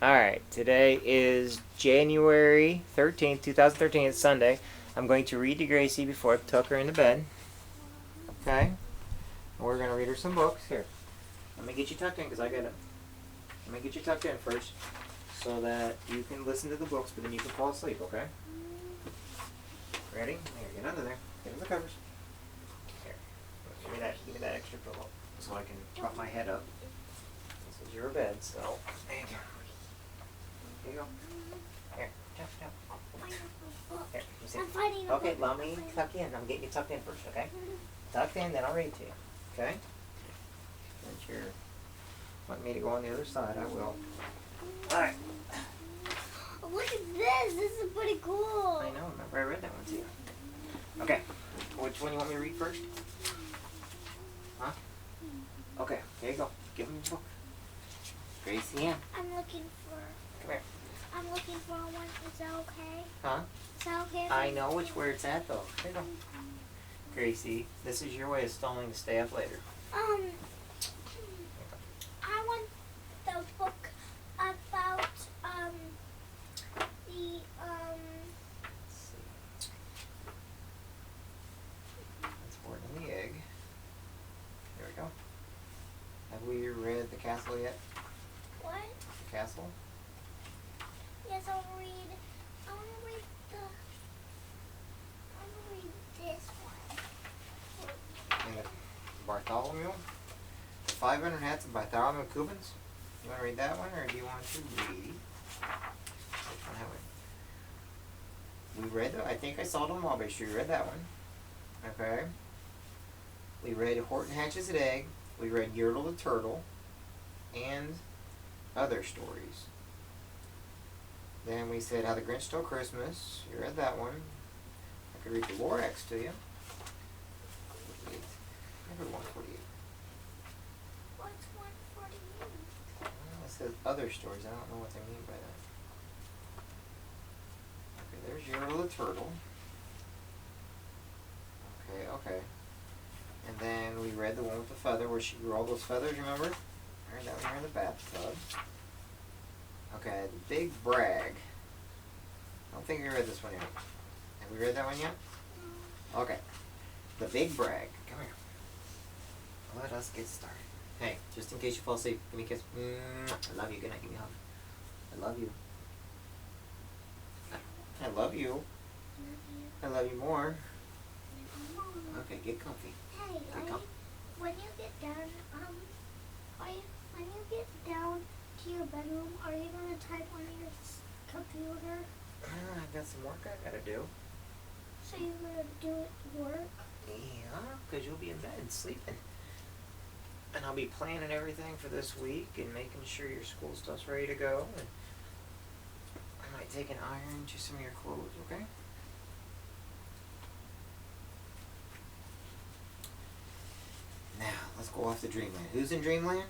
Alright, today is January 13th, 2013. It's Sunday. I'm going to read to Gracie before I tuck her into bed. Okay? And we're going to read her some books. Here. Let me get you tucked in because I got to. Let me get you tucked in first so that you can listen to the books, but then you can fall asleep, okay? Ready? Here, get under there. Get in the covers. Here. Give me that extra pillow so I can prop my head up. This is your bed, so there you go. Here you go. Here, Here, you sit. Okay, let me tuck in. I'm getting you tucked in first, okay? Tucked in, then I'll read to you. Okay? Since you're wanting me to go on the other side, I will. Alright. Look at this. This is pretty cool. I know, remember I read that one to you. Okay. Which one you want me to read first? Huh? Okay, here you go. Give me the book. Gracie Ann. I'm looking for. Come here. I'm looking for one. Is that okay? Huh? Is that okay? I know where it's at though. Here you go. Gracie, this is your way of stalling to stay up later. I want the book about the That's Born in the Egg. Here we go. Have we read The Castle yet? what? The Castle? Yes, I'll read. I want to read this one. And the Bartholomew? The 500 Hats of Bartholomew Cubans? You want to read that one, or do you want to read? Which one have we? We read, I think I saw it on Mulberry Street. We read that one. Okay. We read Horton Hatches an Egg. We read Yertle the Turtle. And other stories. Then we said How the Grinch Stole Christmas. You read that one. I could read the Lorax to you. 48. I heard 148. What's 148? Well, it says other stories. I don't know what they mean by that. Okay, there's Yertle the Turtle. Okay. And then we read the one with the feather where she grew all those feathers, remember? I read that one here in the bathtub. Okay, the Big Brag. I don't think we read this one yet. Have we read that one yet? Okay. The Big Brag. Come here. Let us get started. Hey, just in case you fall asleep, give me a kiss. I love you. Good night. Give me a hug. I love you. I love you. I love you more. Okay, get comfy. Hey, when you get down, when you get down to your bedroom, are you gonna type on your computer? I've got some work I gotta do. So you're gonna do it work? Yeah, because you'll be in bed sleeping. And I'll be planning everything for this week and making sure your school stuff's ready to go. And I might take an iron to some of your clothes, okay? Now, let's go off to Dreamland. Who's in Dreamland?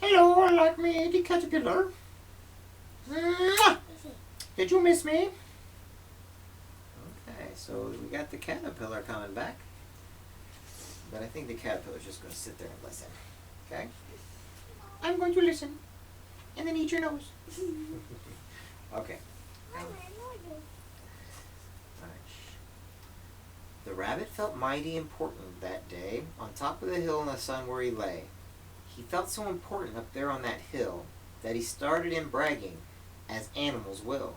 Hello, I like me, the caterpillar. Mwah! Did you miss me? Okay, so we got the caterpillar coming back. But I think the caterpillar's just going to sit there and listen. Okay? I'm going to listen. And then eat your nose. Okay. Alright. The rabbit felt mighty important that day, on top of the hill in the sun where he lay. He felt so important up there on that hill that he started in bragging, as animals will.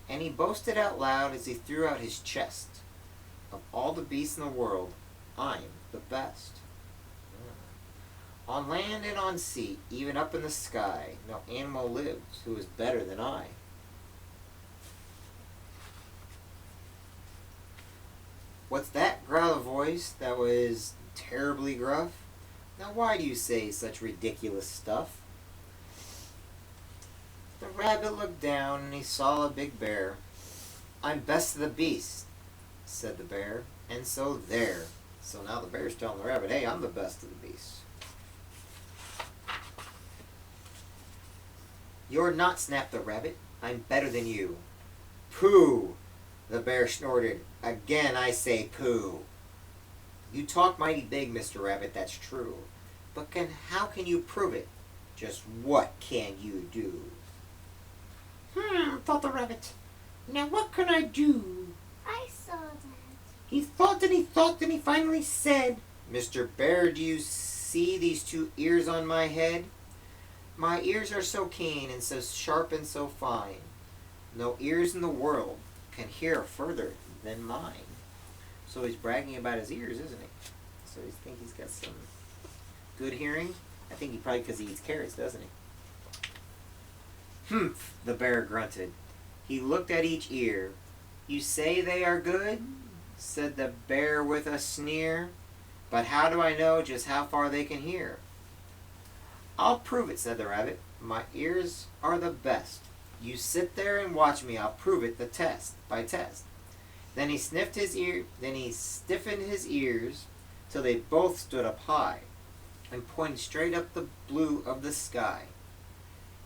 And he boasted out loud as he threw out his chest. Of all the beasts in the world, I'm the best. On land and on sea, even up in the sky, no animal lives who is better than I. What's that? Growled a voice that was terribly gruff. Now why do you say such ridiculous stuff? The rabbit looked down and he saw a big bear. I'm best of the beast, said the bear, and so there. So now the bear's telling the rabbit, hey, I'm the best of the beasts. You're not, snapped the rabbit. I'm better than you. Pooh, the bear snorted. Again I say pooh. You talk mighty big, Mr. Rabbit, that's true. But how can you prove it? Just what can you do? Thought the rabbit. Now what can I do? I saw that. He thought and he thought, and he finally said, Mr. Bear, do you see these two ears on my head? My ears are so keen and so sharp and so fine. No ears in the world can hear further than mine. So he's bragging about his ears, isn't he? So you think he's got some good hearing? I think he probably because he eats carrots, doesn't he? Humph, the bear grunted. He looked at each ear. You say they are good? Said the bear with a sneer. But how do I know just how far they can hear? I'll prove it, said the rabbit. My ears are the best. You sit there and watch me. I'll prove it by test. Then he sniffed his ear. Then he stiffened his ears till they both stood up high and pointed straight up the blue of the sky.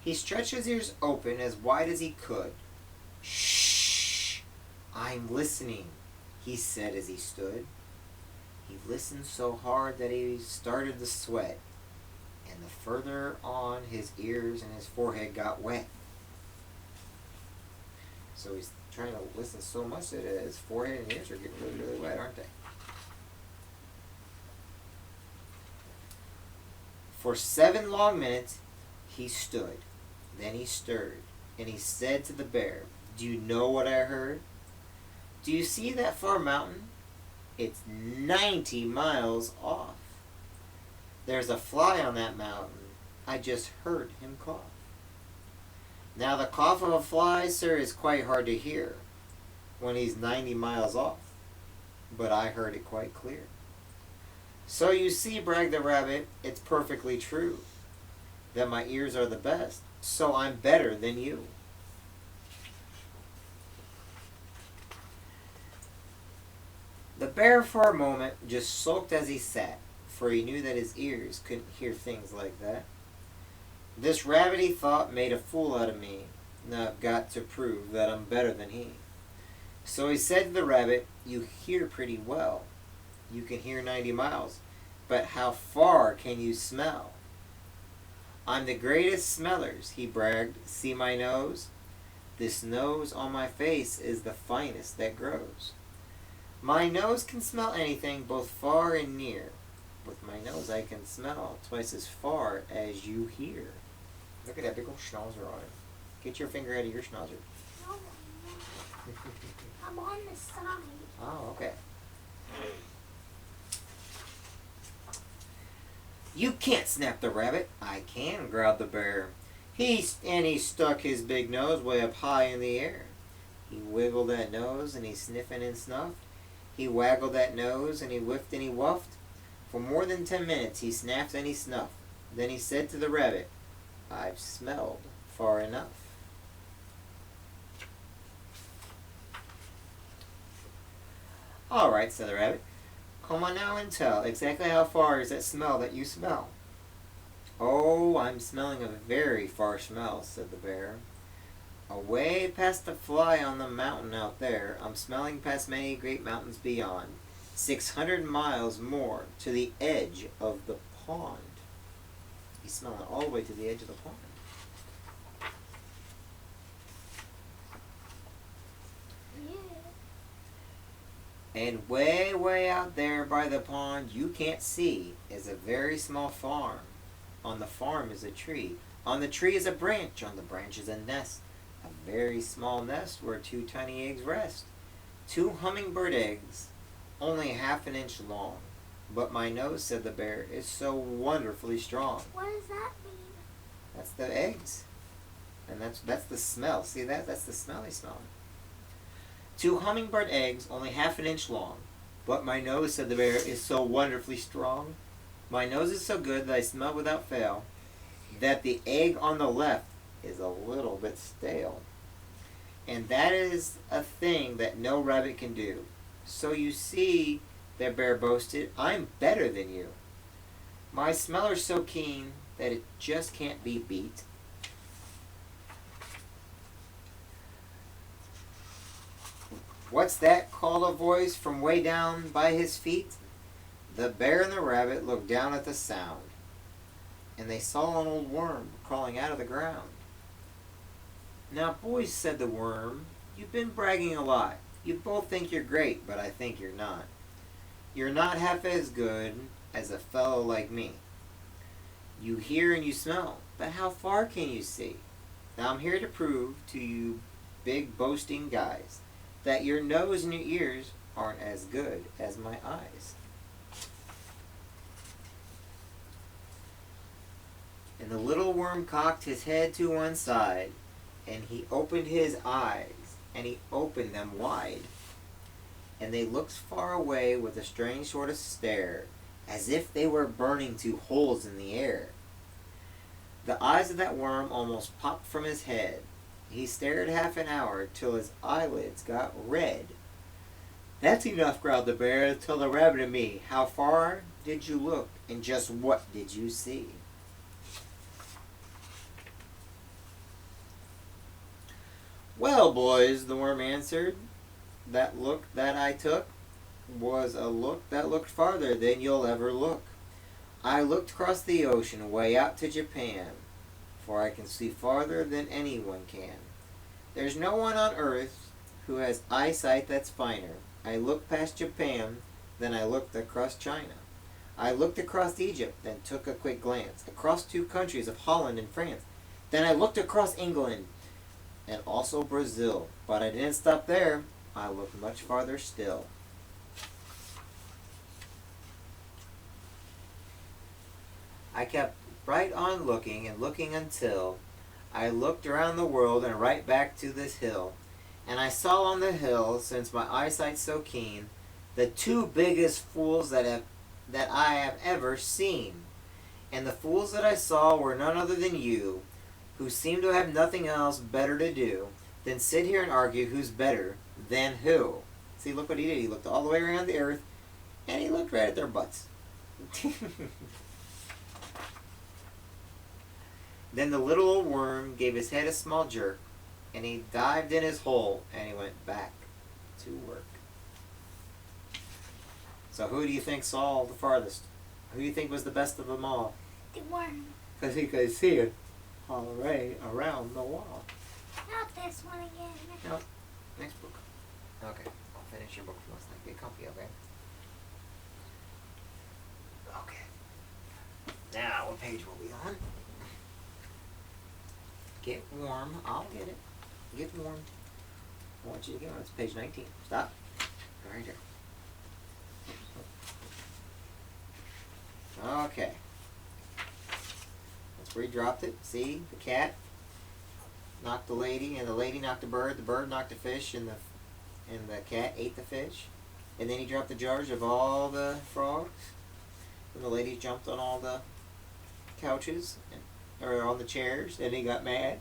He stretched his ears open as wide as he could. Shh! I'm listening, he said as he stood. He listened so hard that he started to sweat, and the further on his ears and his forehead got wet. So he's trying to listen so much that his forehead and ears are getting really, really wet, aren't they? For 7 long minutes, he stood. Then he stirred, and he said to the bear, Do you know what I heard? Do you see that far mountain? It's 90 miles off. There's a fly on that mountain. I just heard him cough. Now the cough of a fly, sir, is quite hard to hear when he's 90 miles off, but I heard it quite clear. So you see, bragged the rabbit, it's perfectly true that my ears are the best, so I'm better than you. The bear for a moment just sulked as he sat, for he knew that his ears couldn't hear things like that. This rabbit, he thought, made a fool out of me. Now I've got to prove that I'm better than he. So he said to the rabbit, You hear pretty well. You can hear 90 miles, but how far can you smell? I'm the greatest smellers, he bragged. See my nose? This nose on my face is the finest that grows. My nose can smell anything, both far and near. With my nose I can smell twice as far as you hear. Look at that big old schnauzer on it. Get your finger out of your schnauzer. No, I'm on the side. Oh, okay. You can't, snapped the rabbit. I can, growled the bear. He stuck his big nose way up high in the air. He wiggled that nose and he sniffed and snuffed. He waggled that nose and he whiffed and he wuffed. For more than 10 minutes he snapped and he snuffed. Then he said to the rabbit, I've smelled far enough. All right, said the rabbit. Come on now and tell exactly how far is that smell that you smell. Oh, I'm smelling a very far smell, said the bear. Away past the fly on the mountain out there, I'm smelling past many great mountains beyond, 600 miles more to the edge of the pond. He's smelling all the way to the edge of the pond. And way, way out there by the pond, you can't see, is a very small farm. On the farm is a tree. On the tree is a branch. On the branch is a nest. A very small nest where 2 tiny eggs rest. 2 hummingbird eggs, only half an inch long. But my nose, said the bear, is so wonderfully strong. What does that mean? That's the eggs. And that's the smell. See that? That's the smell he's smelling. 2 hummingbird eggs, only half an inch long. But my nose, said the bear, is so wonderfully strong. My nose is so good that I smell without fail, that the egg on the left is a little bit stale. And that is a thing that no rabbit can do. So you see, the bear boasted, I'm better than you. My smeller's so keen that it just can't be beat. What's that? Called a voice from way down by his feet. The bear and the rabbit looked down at the sound, and they saw an old worm crawling out of the ground. "Now, boys," said the worm, "you've been bragging a lot. You both think you're great, but I think you're not. You're not half as good as a fellow like me. You hear and you smell, but how far can you see? Now I'm here to prove to you big boasting guys that your nose and your ears aren't as good as my eyes." And the little worm cocked his head to one side, and he opened his eyes, and he opened them wide. And they looked far away with a strange sort of stare, as if they were burning to holes in the air. The eyes of that worm almost popped from his head. He stared half an hour till his eyelids got red. "That's enough," growled the bear. "Tell the rabbit and me, how far did you look, and just what did you see?" "Well, boys," the worm answered, "that look that I took was a look that looked farther than you'll ever look. I looked across the ocean way out to Japan, for I can see farther than anyone can. There's no one on earth who has eyesight that's finer. I looked past Japan, then I looked across China. I looked across Egypt, then took a quick glance across 2 countries of Holland and France. Then I looked across England and also Brazil. But I didn't stop there. I looked much farther still." I kept right on looking and looking until I looked around the world and right back to this hill. And I saw on the hill, since my eyesight's so keen, the 2 biggest fools that I have ever seen. And the fools that I saw were none other than you, who seem to have nothing else better to do than sit here and argue who's better than who. See, look what he did. He looked all the way around the earth, and he looked right at their butts. Then the little old worm gave his head a small jerk, and he dived in his hole, and he went back to work. So who do you think saw the farthest? Who do you think was the best of them all? The worm. Because he could see it all the way around the wall. Not this one again. No, next book. Okay, I'll finish your book from last night. Get comfy, okay? Okay. Now, what page will we on? Get warm. I'll get it. Get warm. I want you to get on. It's page 19. Stop. Right there. Okay. That's where he dropped it. See? The cat knocked the lady, and the lady knocked the bird knocked the fish, and the cat ate the fish. And then he dropped the jars of all the frogs, and the lady jumped on all the couches, or on the chairs, and he got mad.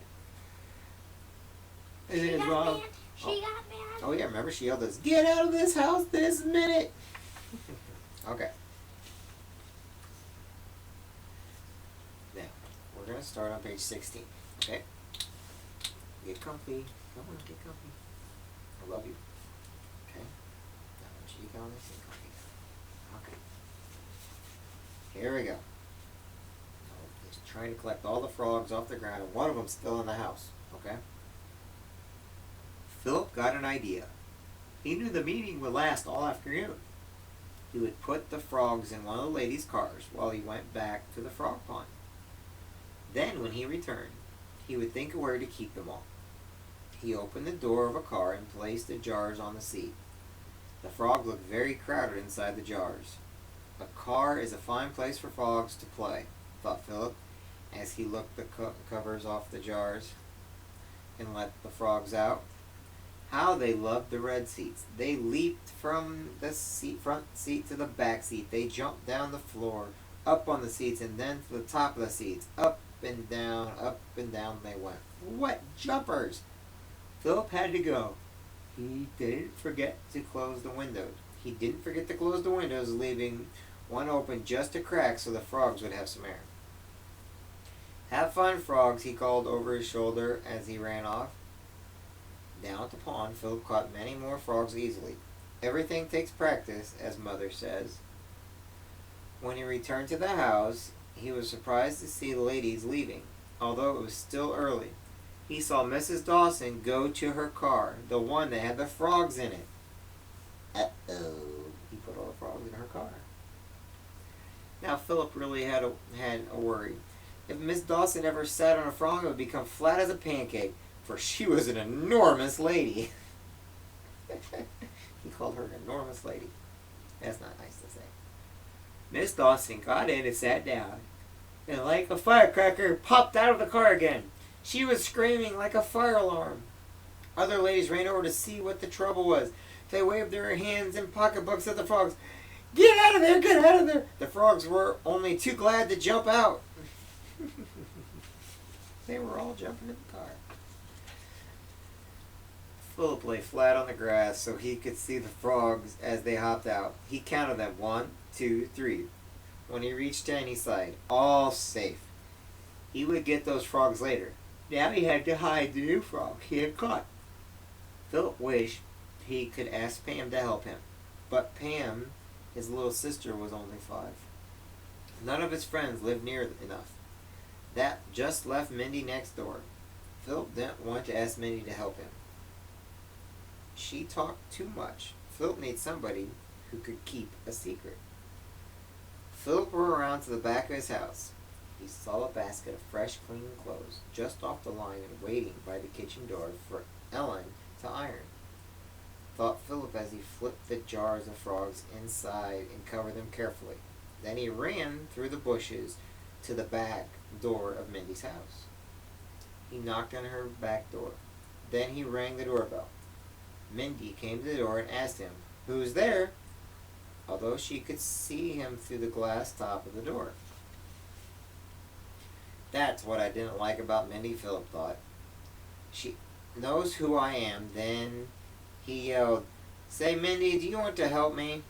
And She his got mom, mad. She got mad. oh yeah, remember she yelled this, "Get out of this house this minute!" Okay. Now, we're going to start on page 16, okay? Get comfy. Come on, get comfy. I love you. Okay? Now, I want you to get on this and comfy. Okay. Here we go. Now, just trying to collect all the frogs off the ground, and one of them's still in the house, okay? Philip got an idea. He knew the meeting would last all afternoon. He would put the frogs in one of the ladies' cars while he went back to the frog pond. Then, when he returned, he would think of where to keep them all. He opened the door of a car and placed the jars on the seat. The frog looked very crowded inside the jars. A car is a fine place for frogs to play, thought Philip, as he looked the covers off the jars and let the frogs out. How they loved the red seats. They leaped from the front seat to the back seat. They jumped down the floor, up on the seats, and then to the top of the seats. Up and down they went. What jumpers! Philip had to go. He didn't forget to close the windows. Leaving one open just a crack so the frogs would have some air. "Have fun, frogs," he called over his shoulder as he ran off. Down at the pond, Philip caught many more frogs easily. Everything takes practice, as Mother says. When he returned to the house, he was surprised to see the ladies leaving, although it was still early. he saw Mrs. Dawson go to her car, the one that had the frogs in it. Uh-oh. He put all the frogs in her car. Now Philip really had a worry. If Miss Dawson ever sat on a frog, it would become flat as a pancake, for she was an enormous lady. He called her an enormous lady. That's not nice to say. Miss Dawson got in and sat down, and like a firecracker, popped out of the car again. She was screaming like a fire alarm. Other ladies ran over to see what the trouble was. They waved their hands and pocketbooks at the frogs. Get out of there! Get out of there! The frogs were only too glad to jump out. They were all jumping in the car. Philip lay flat on the grass so he could see the frogs as they hopped out. He counted them. 1, 2, 3. When he reached 10, he sighed. All safe. He would get those frogs later. Now he had to hide the new frog he had caught. Philip wished he could ask Pam to help him. But Pam, his little sister, was only 5. None of his friends lived near enough. That just left Mindy next door. Philip didn't want to ask Mindy to help him. She talked too much. Philip needed somebody who could keep a secret. Philip rode around to the back of his house. He saw a basket of fresh, clean clothes just off the line and waiting by the kitchen door for Ellen to iron. Thought Philip as he flipped the jars of frogs inside and covered them carefully. Then he ran through the bushes to the back door of Mindy's house. He knocked on her back door. Then he rang the doorbell. Mindy came to the door and asked him, "Who's there?" although she could see him through the glass top of the door. That's what I didn't like about Mindy, Philip thought. She knows who I am. Then he yelled, "Say, Mindy, do you want to help me?"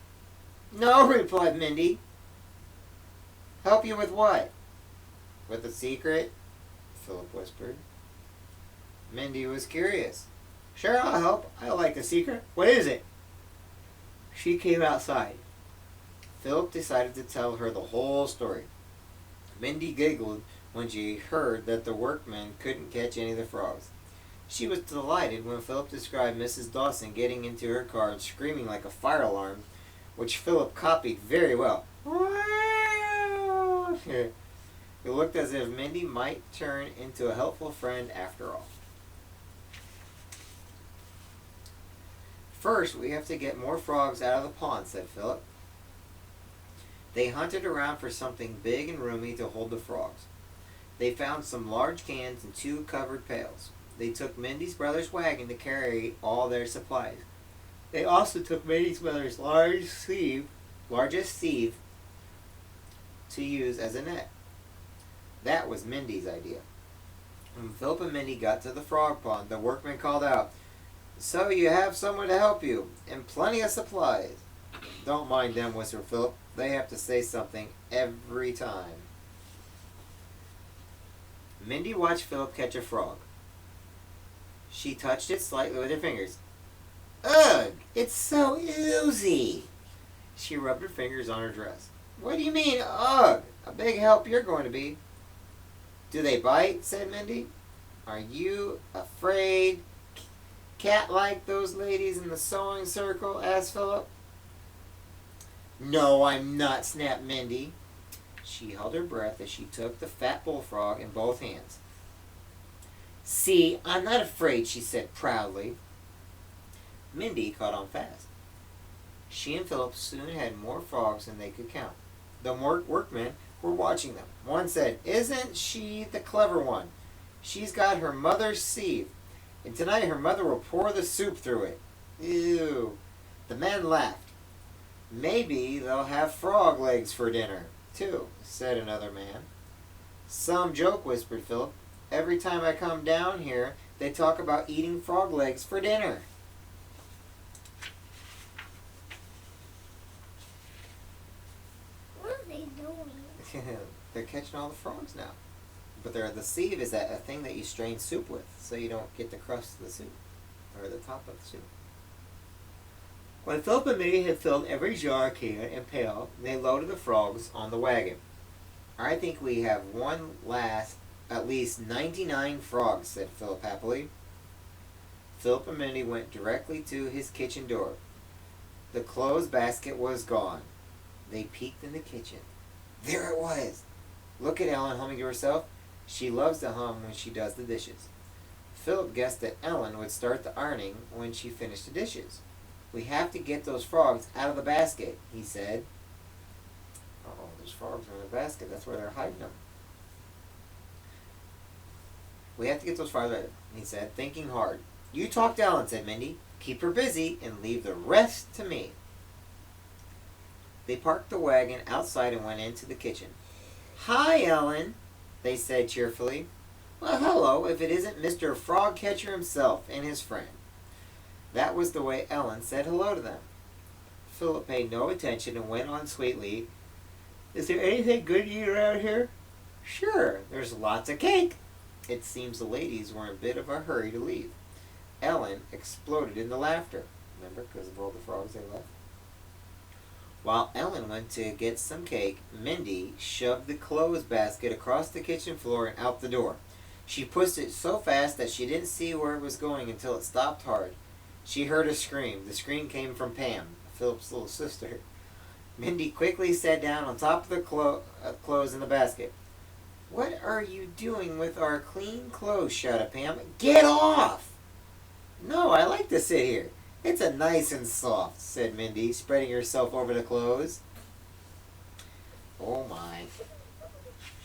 "No," replied Mindy. "Help you with what?" "With a secret," Philip whispered. Mindy was curious. "Sure, I'll help. I like a secret. What is it?" She came outside. Philip decided to tell her the whole story. Mindy giggled when she heard that the workmen couldn't catch any of the frogs. She was delighted when Philip described Mrs. Dawson getting into her car and screaming like a fire alarm, which Philip copied very well. It looked as if Mindy might turn into a helpful friend after all. "First, we have to get more frogs out of the pond," said Philip. They hunted around for something big and roomy to hold the frogs. They found some large cans and 2 covered pails. They took Mindy's brother's wagon to carry all their supplies. They also took Mindy's mother's largest sieve to use as a net. That was Mindy's idea. When Philip and Mindy got to the frog pond, the workman called out, "So you have someone to help you, and plenty of supplies." "Don't mind them," whispered Philip. "They have to say something every time." Mindy watched Philip catch a frog. She touched it slightly with her fingers. "Ugh, it's so oozy." She rubbed her fingers on her dress. "What do you mean, ugh? A big help you're going to be." "Do they bite?" said Mindy. "Are you afraid, cat like those ladies in the sewing circle?" asked Philip. "No, I'm not," snapped Mindy. She held her breath as she took the fat bullfrog in both hands. "See, I'm not afraid," she said proudly. Mindy caught on fast. She and Philip soon had more frogs than they could count. The workmen were watching them. One said, "Isn't she the clever one? She's got her mother's sieve, and tonight her mother will pour the soup through it." Ew. The men laughed. "Maybe they'll have frog legs for dinner, too," said another man. "Some joke," whispered Philip. "Every time I come down here, they talk about eating frog legs for dinner." What are they doing? They're catching all the frogs now. But the sieve is a thing that you strain soup with, so you don't get the crust of the soup, or the top of the soup. When Philip and Minnie had filled every jar, can, and pail, they loaded the frogs on the wagon. "I think we have one last At least 99 frogs, said Philip happily. Philip and Mindy went directly to his kitchen door. The clothes basket was gone. They peeked in the kitchen. There it was! Look at Ellen humming to herself. She loves to hum when she does the dishes. Philip guessed that Ellen would start the ironing when she finished the dishes. We have to get those frogs out of the basket, he said. Uh-oh, there's frogs in the basket. That's where they're hiding them. We have to get those frogs out, he said, thinking hard. You talk to Ellen, said Mindy. Keep her busy and leave the rest to me. They parked the wagon outside and went into the kitchen. Hi, Ellen, they said cheerfully. Well, hello, if it isn't Mr. Frogcatcher himself and his friend. That was the way Ellen said hello to them. Philip paid no attention and went on sweetly. Is there anything good to eat around here? Sure, there's lots of cake. It seems the ladies were in a bit of a hurry to leave. Ellen exploded into laughter. Remember, because of all the frogs they left? While Ellen went to get some cake, Mindy shoved the clothes basket across the kitchen floor and out the door. She pushed it so fast that she didn't see where it was going until it stopped hard. She heard a scream. The scream came from Pam, Philip's little sister. Mindy quickly sat down on top of the clothes in the basket. What are you doing with our clean clothes? Shouted Pam. Get off! No, I like to sit here. It's a nice and soft, said Mindy, spreading herself over the clothes. Oh my.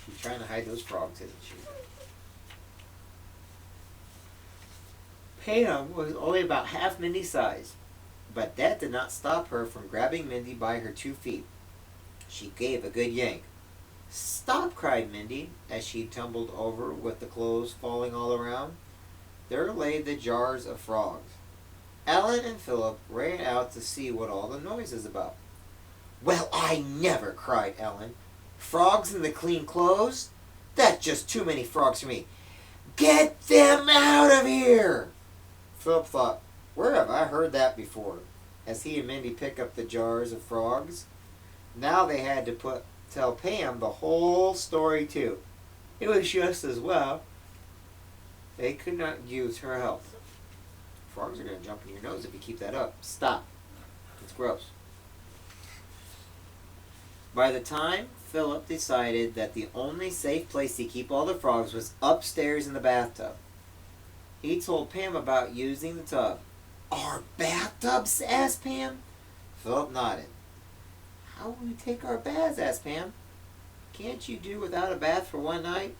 She's trying to hide those frogs, isn't she? Pam was only about half Mindy's size, but that did not stop her from grabbing Mindy by her 2 feet. She gave a good yank. Stop, cried Mindy, as she tumbled over with the clothes falling all around. There lay the jars of frogs. Ellen and Philip ran out to see what all the noise is about. Well, I never, cried Ellen. Frogs in the clean clothes? That's just too many frogs for me. Get them out of here! Philip thought, where have I heard that before? As he and Mindy picked up the jars of frogs. Now they had to tell Pam the whole story too. It was just as well. They could not use her help. Frogs are going to jump in your nose if you keep that up. Stop. It's gross. By the time Philip decided that the only safe place to keep all the frogs was upstairs in the bathtub, he told Pam about using the tub. Our bathtubs? Asked Pam. Philip nodded. How will we take our baths? Asked Pam. Can't you do without a bath for one night?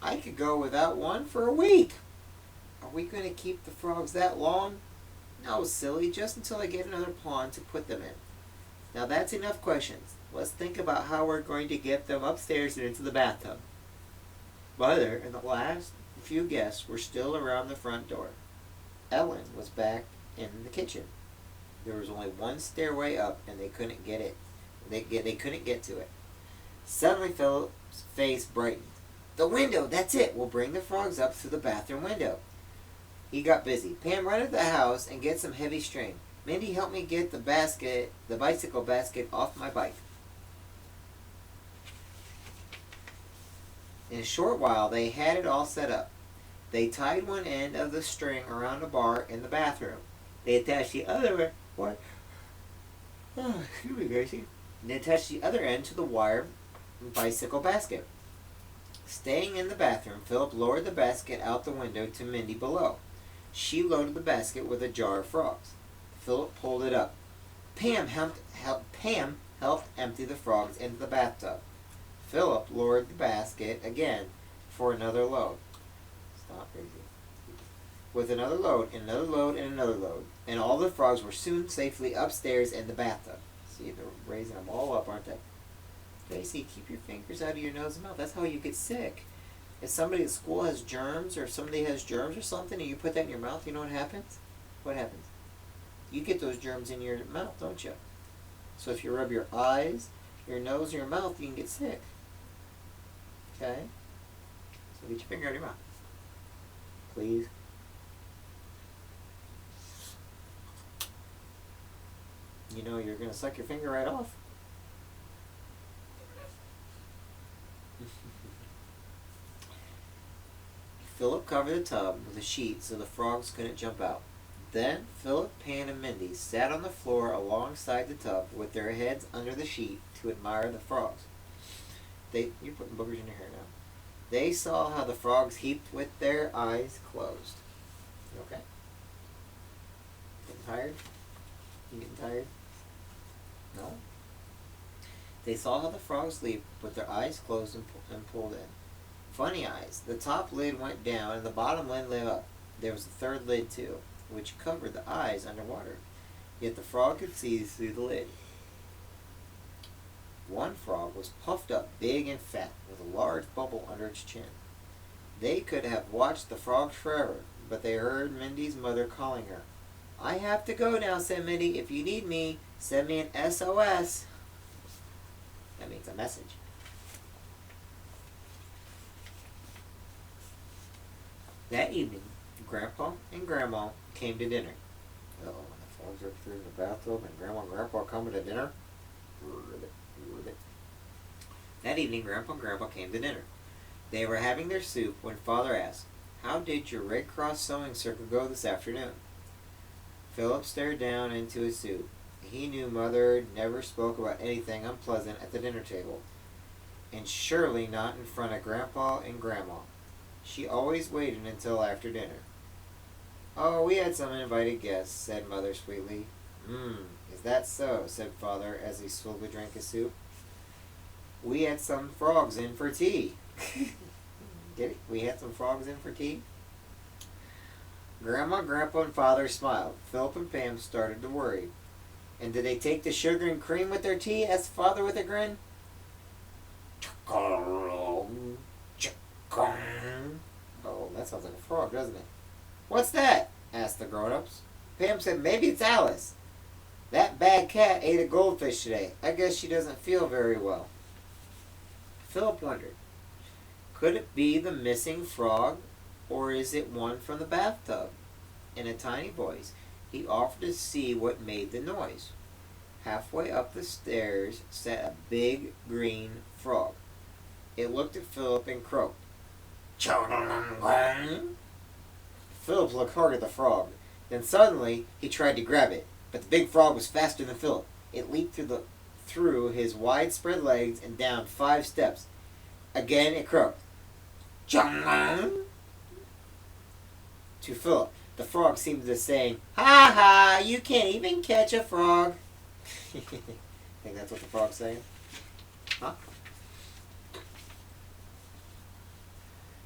I could go without one for a week. Are we going to keep the frogs that long? No, silly, just until I get another pond to put them in. Now that's enough questions. Let's think about how we're going to get them upstairs and into the bathtub. Mother and the last few guests were still around the front door. Ellen was back in the kitchen. There was only one stairway up, and they couldn't get it. They couldn't get to it. Suddenly, Philip's face brightened. The window, that's it. We'll bring the frogs up through the bathroom window. He got busy. Pam, run to the house and get some heavy string. Mindy, help me get the bicycle basket off my bike. In a short while, they had it all set up. They tied one end of the string around a bar in the bathroom. They attached the other one. Oh, excuse me, Gracie. They attached the other end to the wire bicycle basket. Staying in the bathroom, Philip lowered the basket out the window to Mindy below. She loaded the basket with a jar of frogs. Philip pulled it up. Pam helped empty the frogs into the bathtub. Philip lowered the basket again for another load. Stop, Gracie. With another load, and another load, and another load. And all the frogs were soon safely upstairs in the bathtub. See, they're raising them all up, aren't they? Gracie, keep your fingers out of your nose and mouth. That's how you get sick. If somebody at school has germs, or somebody has germs or something, and you put that in your mouth, you know what happens? What happens? You get those germs in your mouth, don't you? So if you rub your eyes, your nose, or your mouth, you can get sick. Okay? So get your finger out of your mouth. Please. You know you're going to suck your finger right off. Philip covered the tub with a sheet so the frogs couldn't jump out. Then Philip, Pam, and Mindy sat on the floor alongside the tub with their heads under the sheet to admire the frogs. You're putting boogers in your hair now. They saw how the frogs heaped with their eyes closed. You okay? Getting tired? You getting tired? No? They saw how the frogs leaped with their eyes closed and pulled in. Funny eyes. The top lid went down and the bottom lid lay up. There was a third lid too, which covered the eyes underwater. Yet the frog could see through the lid. One frog was puffed up big and fat with a large bubble under its chin. They could have watched the frogs forever, but they heard Mindy's mother calling her. "I have to go now," said Mindy. "If you need me, send me an SOS." That means a message. That evening, Grandpa and Grandma came to dinner. Oh, when the frogs are through the bathtub and Grandma and Grandpa coming to dinner. That evening, Grandpa and Grandpa came to dinner. They were having their soup when Father asked, "How did your Red Cross sewing circle go this afternoon?" Philip stared down into his soup. He knew Mother never spoke about anything unpleasant at the dinner table, and surely not in front of Grandpa and Grandma. She always waited until after dinner. "Oh, we had some uninvited guests," said Mother sweetly. Is that so?" said Father as he slowly drank his soup. "We had some frogs in for tea." Get it? We had some frogs in for tea? Grandma, Grandpa, and Father smiled. Philip and Pam started to worry. "And did they take the sugar and cream with their tea?" asked Father with a grin. Oh, that sounds like a frog, doesn't it? "What's that?" asked the grown-ups. Pam said, "Maybe it's Alice. That bad cat ate a goldfish today. I guess she doesn't feel very well." Philip wondered, could it be the missing frog, or is it one from the bathtub? In a tiny voice, he offered to see what made the noise. Halfway up the stairs sat a big green frog. It looked at Philip and croaked. Philip looked hard at the frog. Then suddenly he tried to grab it, but the big frog was faster than Philip. It leaped through his widespread legs and down 5 steps. Again it croaked. To Philip, the frog seemed to be saying, "Ha ha, you can't even catch a frog." Think that's what the frog's saying? Huh?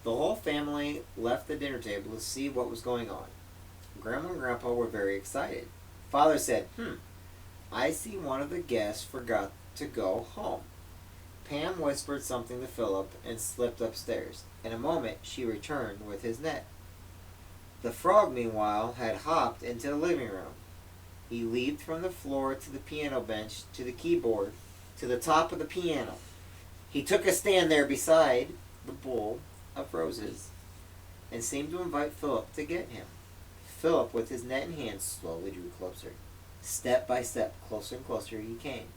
The whole family left the dinner table to see what was going on. Grandma and Grandpa were very excited. Father said, "I see one of the guests forgot to go home." Pam whispered something to Philip and slipped upstairs. In a moment, she returned with his net. The frog, meanwhile, had hopped into the living room. He leaped from the floor to the piano bench, to the keyboard, to the top of the piano. He took a stand there beside the bowl of roses and seemed to invite Philip to get him. Philip, with his net in hand, slowly drew closer. Step by step, closer and closer he came.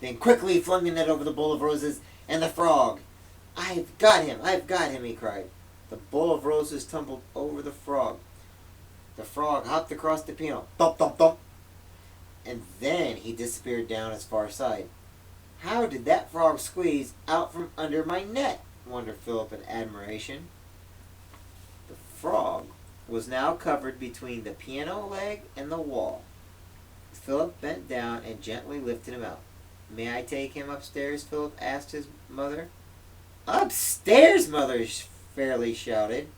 Then quickly he flung the net over the bowl of roses and the frog. I've got him, he cried. The bowl of roses tumbled over the frog. The frog hopped across the piano. Thump, thump, thump. And then he disappeared down his far side. "How did that frog squeeze out from under my net?" wondered Philip in admiration. The frog was now covered between the piano leg and the wall. Philip bent down and gently lifted him out. "May I take him upstairs?" Philip asked his mother. "Upstairs?" Mother fairly shouted.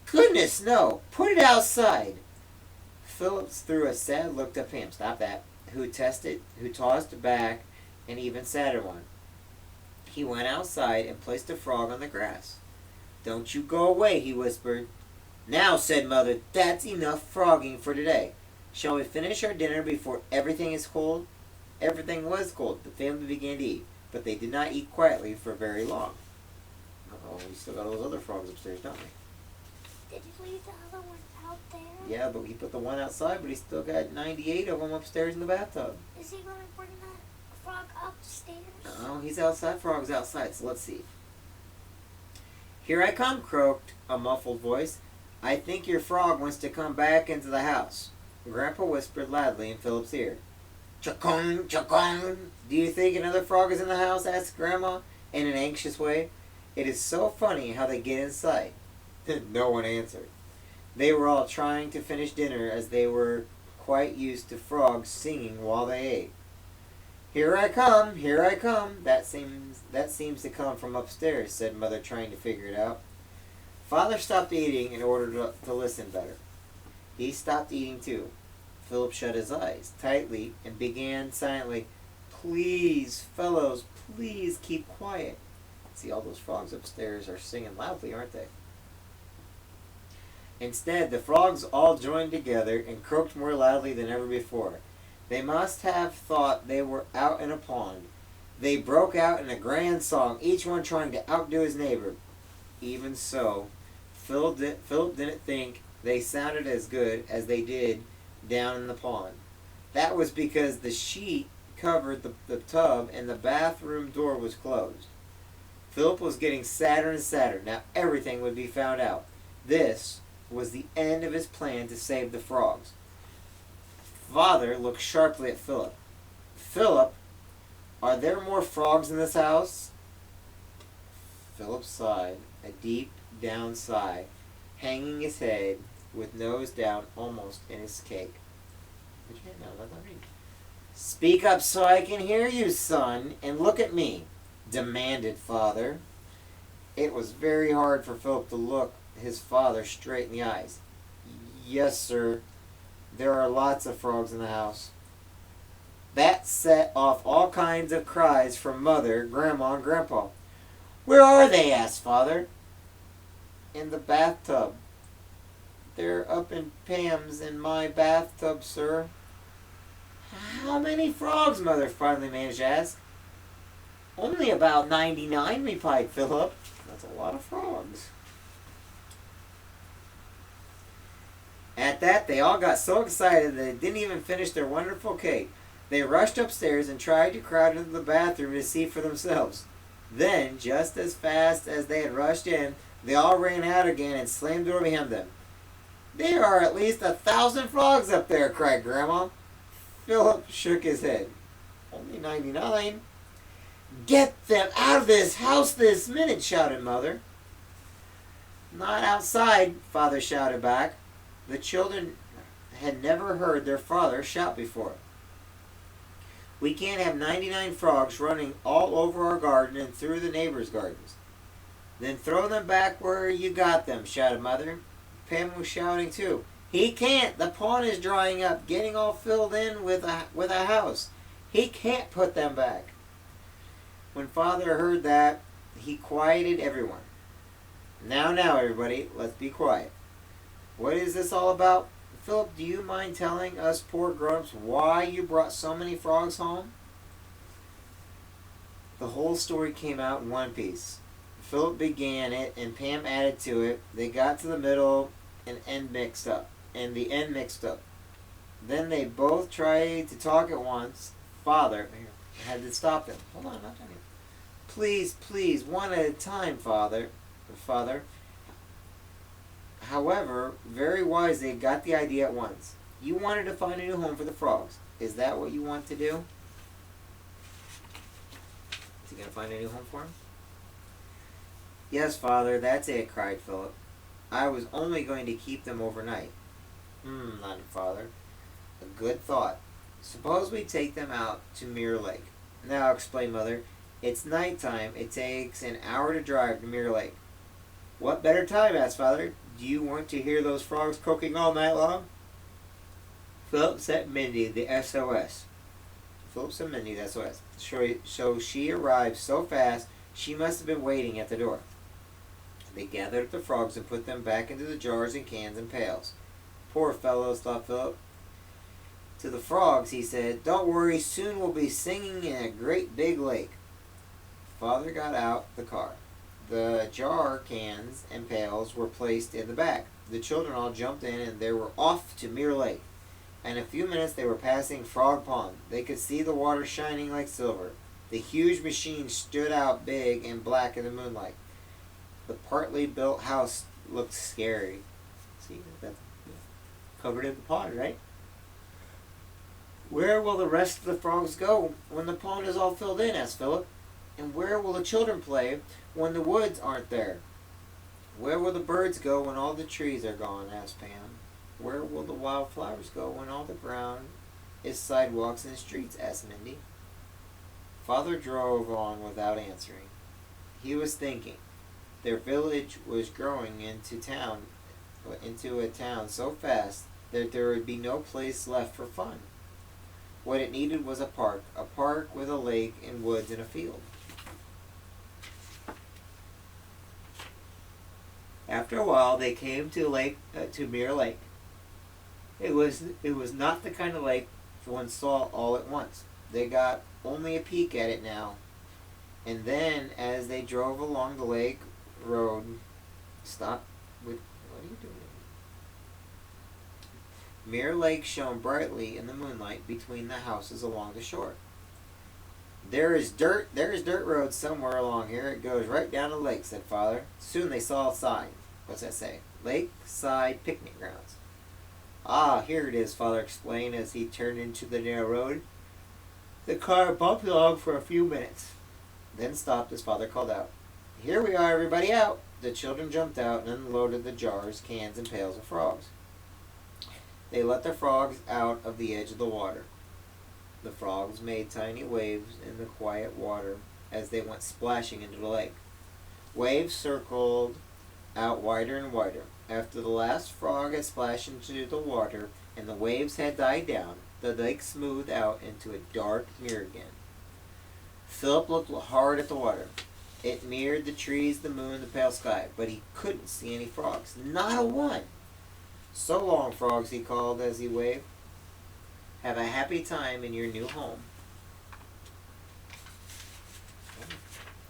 "Goodness, no! Put it outside!" Philip threw a sad look at Pam. Stop that. Who tossed back an even sadder one. He went outside and placed the frog on the grass. "Don't you go away," he whispered. "Now," said Mother, "that's enough frogging for today. Shall we finish our dinner before everything is cold?" Everything was cold. The family began to eat, but they did not eat quietly for very long. Uh-oh, we still got all those other frogs upstairs, don't we? Did you leave the other one out there? Yeah, but he put the one outside, but he still got 98 of them upstairs in the bathtub. Is he going to bring that frog upstairs? No, he's outside. Frog's outside, so let's see. "Here I come," croaked a muffled voice. "I think your frog wants to come back into the house." Grandpa whispered loudly in Philip's ear. "Chacon, chacon! Do you think another frog is in the house?" asked Grandma in an anxious way. "It is so funny how they get inside." No one answered. They were all trying to finish dinner as they were quite used to frogs singing while they ate. "Here I come, here I come. That seems to come from upstairs," said Mother, trying to figure it out. Father stopped eating in order to listen better. He stopped eating too. Philip shut his eyes tightly and began silently, "Please, fellows, please keep quiet." See, all those frogs upstairs are singing loudly, aren't they? Instead, the frogs all joined together and croaked more loudly than ever before. They must have thought they were out in a pond. They broke out in a grand song, each one trying to outdo his neighbor. Even so, Philip didn't think they sounded as good as they did down in the pond. That was because the sheet covered the tub and the bathroom door was closed. Philip was getting sadder and sadder. Now everything would be found out. This was the end of his plan to save the frogs. Father looked sharply at Philip. "Philip, are there more frogs in this house?" Philip sighed, a deep down sigh, hanging his head with nose down almost in his cake. "Speak up so I can hear you, son, and look at me," demanded Father. It was very hard for Philip to look his father straight in the eyes. "Yes, sir. There are lots of frogs in the house." That set off all kinds of cries from Mother, Grandma, and Grandpa. "Where are they?" asked Father. "In the bathtub." "They're up in Pam's and my bathtub, sir." "How many frogs?" Mother finally managed to ask. "Only about 99, replied Philip. "That's a lot of frogs." At that, they all got so excited that they didn't even finish their wonderful cake. They rushed upstairs and tried to crowd into the bathroom to see for themselves. Then, just as fast as they had rushed in, they all ran out again and slammed the door behind them. "There are at least 1,000 frogs up there," cried Grandma. Philip shook his head. "Only 99. "Get them out of this house this minute," shouted Mother. "Not outside," Father shouted back. The children had never heard their father shout before. "We can't have 99 frogs running all over our garden and through the neighbors' gardens." "Then throw them back where you got them," shouted Mother. Pam was shouting too. "He can't. The pond is drying up, getting all filled in with a house. He can't put them back." When Father heard that, he quieted everyone. Now, everybody, let's be quiet. What is this all about? Philip, do you mind telling us poor grown-ups why you brought so many frogs home?" The whole story came out in one piece. Philip began it, and Pam added to it. They got to the middle and the end mixed up. Then they both tried to talk at once. Father had to stop them. "Hold on, I'm not talking. Please, one at a time, Father. However, very wise, they got the idea at once. "You wanted to find a new home for the frogs. Is that what you want to do?" Is he going to find a new home for them? "Yes, Father, that's it," cried Philip. "I was only going to keep them overnight." Nodded Father. "A good thought. Suppose we take them out to Mirror Lake." "Now," explained Mother, "it's nighttime. It takes an hour to drive to Mirror Lake." "What better time?" asked Father. "Do you want to hear those frogs croaking all night long?" Philip sent Mindy the SOS. So she arrived so fast, she must have been waiting at the door. They gathered up the frogs and put them back into the jars and cans and pails. "Poor fellows," thought Philip. To the frogs, he said, "Don't worry, soon we'll be singing in a great big lake." Father got out the car. The jar, cans, and pails were placed in the back. The children all jumped in and they were off to Mirror Lake. In a few minutes they were passing Frog Pond. They could see the water shining like silver. The huge machine stood out big and black in the moonlight. The partly built house looked scary. See, that's covered in the pond, right? Where will the rest of the frogs go when the pond is all filled in? Asked Philip. And where will the children play when the woods aren't there? Where will the birds go when all the trees are gone? Asked Pam. Where will the wildflowers go when all the ground is sidewalks and streets? Asked Mindy. Father drove on without answering. He was thinking. Their village was growing into a town so fast that there would be no place left for fun. What it needed was a park with a lake and woods and a field. After a while, they came to Mirror Lake. It was not the kind of lake one saw all at once. They got only a peek at it now. And then, as they drove along the lake road, stop. What are you doing? Mirror Lake shone brightly in the moonlight between the houses along the shore. There is dirt road somewhere along here. It goes right down to the lake, said Father. Soon they saw a sign. What's that say? Lakeside Picnic Grounds. Ah, here it is, Father explained as he turned into the narrow road. The car bumped along for a few minutes, then stopped as Father called out. Here we are, everybody out. The children jumped out and unloaded the jars, cans, and pails of frogs. They let the frogs out of the edge of the water. The frogs made tiny waves in the quiet water as they went splashing into the lake. Waves circled out wider and wider. After the last frog had splashed into the water and the waves had died down, the lake smoothed out into a dark mirror again. Philip looked hard at the water. It mirrored the trees, the moon, the pale sky, but he couldn't see any frogs. Not a one. So long, frogs, he called as he waved. Have a happy time in your new home.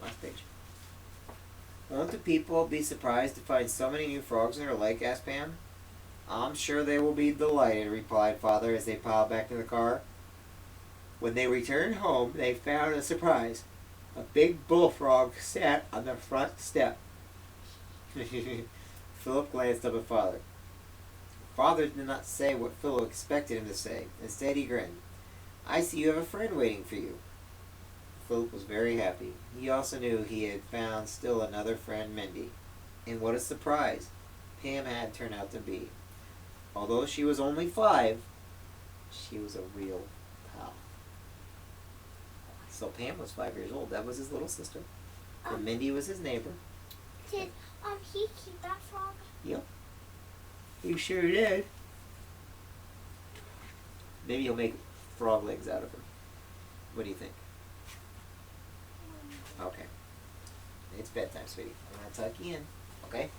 Last page. Won't the people be surprised to find so many new frogs in their lake? Asked Pam. I'm sure they will be delighted, replied Father as they piled back in the car. When they returned home, they found a surprise. A big bullfrog sat on the front step. Philip glanced up at Father. Father did not say what Philip expected him to say. Instead, he grinned. I see you have a friend waiting for you. Philip was very happy. He also knew he had found still another friend, Mindy. And what a surprise Pam had turned out to be. Although she was only 5, she was a real pal. So Pam was 5 years old. That was his little sister. And Mindy was his neighbor. Did he keep that frog? Yep. He sure did. Maybe he'll make frog legs out of him. What do you think? Okay. It's bedtime, sweetie. I'm going to tuck you in. Okay?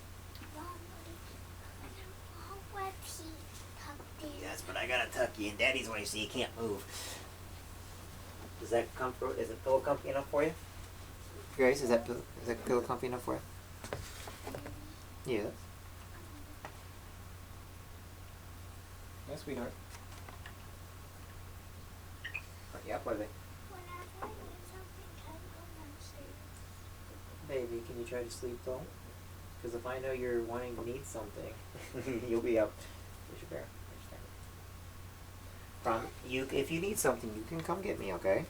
What's he tucked in? That's what I got to tuck you in. Daddy's away so you can't move. Does that comfort? Is the pillow comfy enough for you? Grace, is that pillow comfy enough for you? Yes. Yes, sweetheart. Yep, what are they? Whenever I need something, can I go downstairs? Baby, can you try to sleep though? Because if I know you're wanting to need something, you'll be up. Where's your bear? If you need something, you can come get me, okay?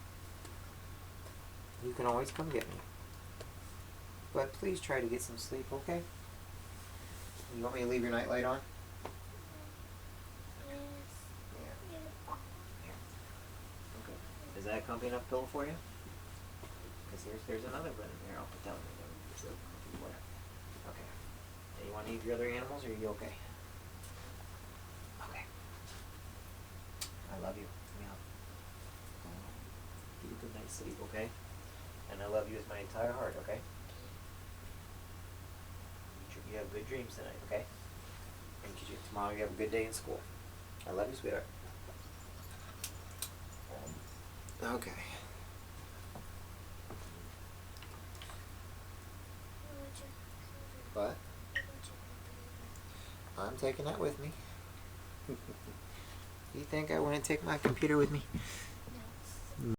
You can always come get me. But please try to get some sleep, okay? You want me to leave your nightlight on? Okay. Is that a comfy enough pillow for you? Because there's another bed in there. I'll put that one in there. It's a comfy for you. Okay. Do you want to eat your other animals, or are you okay? Okay. I love you. Yeah. Get a good night's sleep, okay? And I love you with my entire heart, okay? You have good dreams tonight, okay? And tomorrow you have a good day in school. I love you, sweetheart. Okay. What? I'm taking that with me. You think I wouldn't take my computer with me?